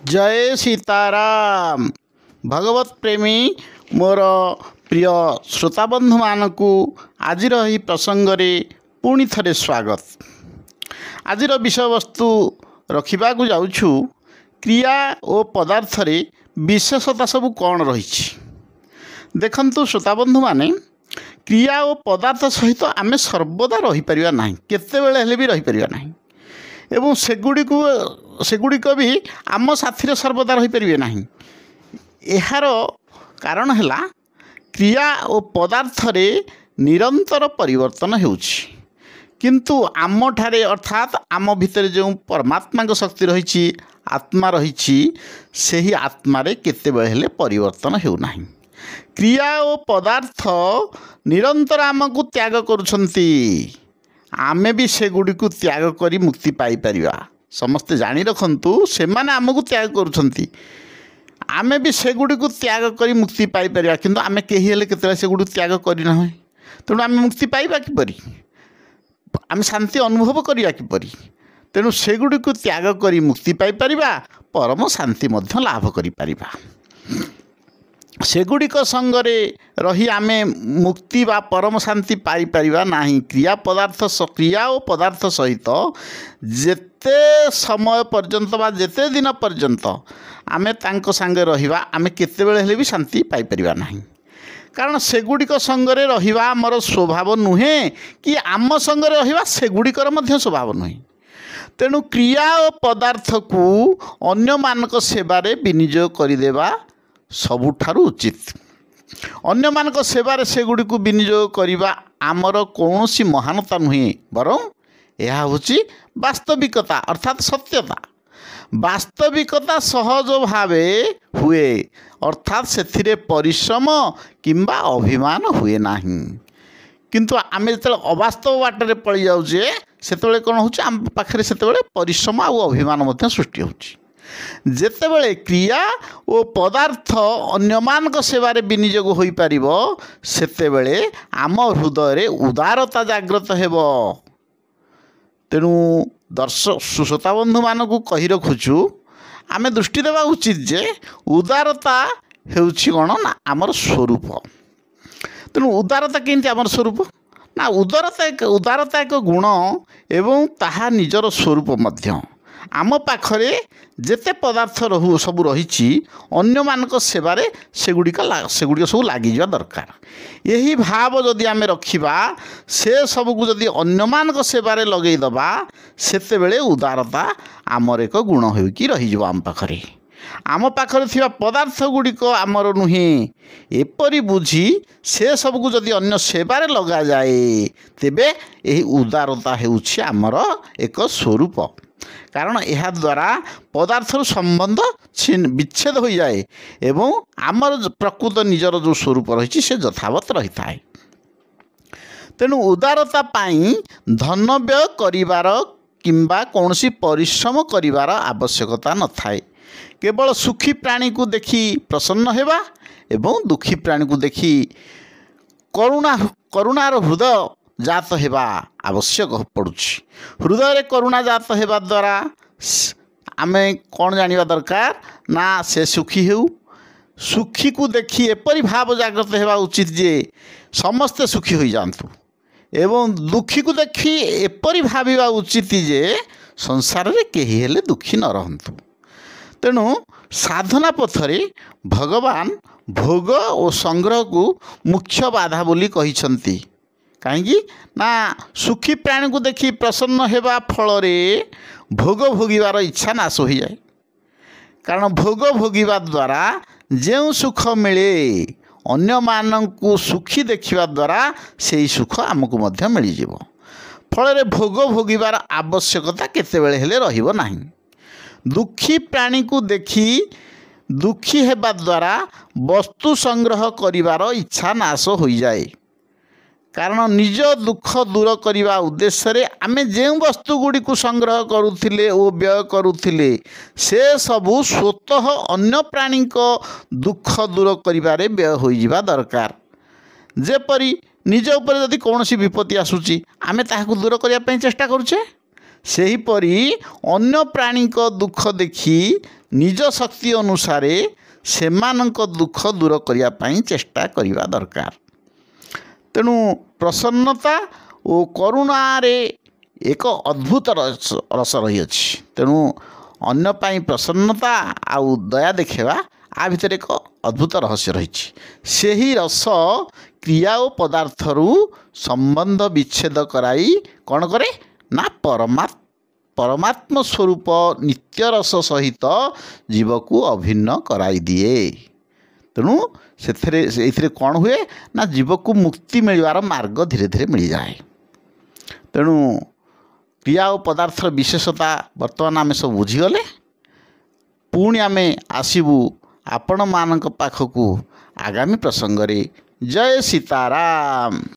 जय सीताराम। भगवत प्रेमी मोर प्रिय श्रोताबंधु मानकु आजिर ही प्रसंग रे पुणी थरे स्वागत। आजिर विषय वस्तु रखा जाऊछु क्रिया और पदार्थ रे विशेषता सब कौन रही। देखंतु श्रोताबंधु माने क्रिया और पदार्थ सहित आमे सर्वदा रही परिया नाही, केतेबेले हेले भी रही परिया नाही एवं सेगुड़िक भी आम साथी सर्वदा रही परिबे नाही। एहार कारण हैला क्रिया और पदार्थ रे निरंतर परिवर्तन हेउछि, किंतु आम ठारे अर्थात आम भितर जो परमात्मा शक्ति रही आत्मा रही सेही आत्मा रे केतेबेले हेले परिवर्तन हेउ नाही। क्रिया और पदार्थ निरंतर आमको त्याग करुछंती, आमे भी सेगुड़ी को त्याग करी मुक्ति पाई परिबा। समस्ते जानी रखंतु से माने आमको त्याग करुछंती, आमे भी सेगुड़ी को त्याग करी मुक्ति पाई परिबा, किंतु आमे केही हेले केते सेगुड़ी त्याग करी ना होय। तेणु आमे मुक्ति पाइबा किपरि, आमे शांति अनुभव करिया किपरि। तेणु सेगुड़ी को त्याग करी मुक्ति पाई परिबा, परम शांति मध्य लाभ करि परिबा। सेगुड़िक संगरे रही आमे मुक्ति बा परम शांति पाई परिबा नाही। क्रिया और पदार्थ सहित जेते समय पर्यंत बा जेते दिन पर्यंत आमे तांको संगे रहिबा, आमे केतेबेले हेले भी शांति पाई परिबा नाही। कारण सेगुड़िक संगरे रहिबा हमर स्वभाव नुहे कि आम संगरे रहिबा सेगुड़िकर मध्य स्वभाव नुहे। तेणु क्रिया और पदार्थ को अन्य मानक सेवारे विनियोग करिदेबा सबुठारु उचित। अन्य मानक सेवारे सेगुड़ी को विनियोग करिबा आमर कौनसी महानता नुहे, बरं यह होची वास्तविकता अर्थात सत्यता। वास्तविकता सहज भावे हुए अर्थात सेथिरे परिश्रम किंबा अभिमान हुए नाही। किंतु आमे जेतेबेले अवास्तव बाटरे पड़ी जाउछे सेतेबेले कोन होची आम पाखरे सेतेबेले परिश्रम आ अभिमान मध्य सृष्टि होची। जेतेबेले क्रिया और पदार्थ अन्यमानक सेवारे विनियोग होई पारिबो सेतेबेले आम हृदय उदारता जागृत हेबो। तेणु दर्शक श्रोता बंधु मानकु कहि रखुछु आमे दृष्टि देवा उचित जे उदारता हेउछि कोन ना आमर स्वरूप। तेणु उदारता केंति आमर स्वरूप ना उदारता एक गुण एवं ताहा निजर स्वरूप मध्य। आम पाखरे जेते पदार्थ रहू सब रही अन्य मानक सेवारे सेगुड़िक सब लगी जा दरकार। यही भाव जदि आमे रखिबा से सबको जदि अन्य मानक सेवारे लगेई दबा सेतेबेले उदारता आमर एक गुण हो कि रही जो आम पाखरे। आम पाखरे थिबा पदार्थ गुड़िक आमर नुहे एपरि बुझी से सबको जदि अन्य सेवारे लगा जाए तेबे एही उदारता हेउछि आमर एक स्वरूप। कारण यह द्वारा पदार्थर संबंध विच्छेद हो जाए एवं आमर प्रकृत निजर जो स्वरूप रही से यथावत रही थाए। तेणु उदारता पाई धन व्यय करिवार किंबा कौनसी परिश्रम करिवार आवश्यकता न थाए। केवल सुखी प्राणी को देखी प्रसन्न हेबा एवं दुखी प्राणी को देखी करुणार हृदय जात हेबा आवश्यक पड़ुछि। हृदय करुणा जात हेबा द्वारा आमे कौन जानिबा दरकार ना से सुखी हेउ। सुखी को देखी एपरि भाव जागृत हेबा उचित जे समस्ते सुखी हो जातु एवं दुखी को देखी एपरि भाविबा उचित जे संसार रे केही हेले दुखी न रहंतु। तेणु साधना पथरे भगवान भोग और संग्रह को मुख्य बाधा बोली कहिसंती। कहीं ना सुखी प्राणी को देखी प्रसन्न हेबा फल भोग भोगिबार इच्छा नाश हो जाए। कारण भोग भोगिबा द्वारा जो सुख मिले अन्य मानकु सुखी देखिबा द्वारा से सुख आमको मध्य मिल जिवो। फल भोग भोगिबार आवश्यकता केतेबेले हेले रहिबो नाही। दुखी प्राणी को देखी दुखी हेबा द्वारा वस्तु संग्रह करिवार इच्छा नाश हो जाए। कारण निज दुख दूर करने उद्देश्य आमे जो वस्तु गुड़ी को संग्रह करुथिले ओ व्यय करुथिले से सबू स्वतः अन्य प्राणी को दुख दूर करिबारे व्यय हो जिबा दरकार। जेपरी निज उपर यदि कौन विपत्ति आसूची आमे ताहाकु दूर करने चेष्टा करुचे ସେହିପରି ଅନ୍ୟ ପ୍ରାଣୀଙ୍କ ଦୁଃଖ ଦେଖି ନିଜ ଶକ୍ତି ଅନୁସାରେ ସେମାନଙ୍କ ଦୁଃଖ ଦୂର କରିବା ପାଇଁ ଚେଷ୍ଟା କରିବା ଦରକାର। ତେଣୁ ପ୍ରସନ୍ନତା ଓ କରୁଣାରେ ଏକ ଅଦ୍ଭୁତ ରସ ରହିଅଛି। ତେଣୁ ଅନ୍ୟ ପାଇଁ ପ୍ରସନ୍ନତା ଆଉ ଦୟା ଦେଖାଇବା ଆ ଭିତରେ ଏକ ଅଦ୍ଭୁତ ରହସ୍ୟ ରହିଛି। ସେହି ରସ କ୍ରିୟା ଓ ପଦାର୍ଥରୁ ସମ୍ବନ୍ଧ ବିଚ୍ଛେଦ କରାଇ କ'ଣ କରେ ନା ପରମାତ୍ମ ସ୍ୱରୂପ ନିତ୍ୟ ରସ ସହିତ ଜୀବକୁ ଅଭିନ୍ନ କରାଇ ଦିଏ। ତେଣୁ ଏଥିରେ କ'ଣ ହୁଏ ନା ଜୀବକୁ ମୁକ୍ତି ମିଳିବାର ମାର୍ଗ ଧୀରେ ଧୀରେ ମିଳିଯାଏ। ତେଣୁ କ୍ରିୟା ଓ ପଦାର୍ଥର ବିଶେଷତା ବର୍ତ୍ତମାନ ଆମେ ସବୁ ବୁଝିଗଲେ। ପୁଣି ଆମେ ଆସିବୁ ଆପଣମାନଙ୍କ ପାଖକୁ ଆଗାମୀ ପ୍ରସଙ୍ଗରେ। ଜୟ ସୀତାରାମ।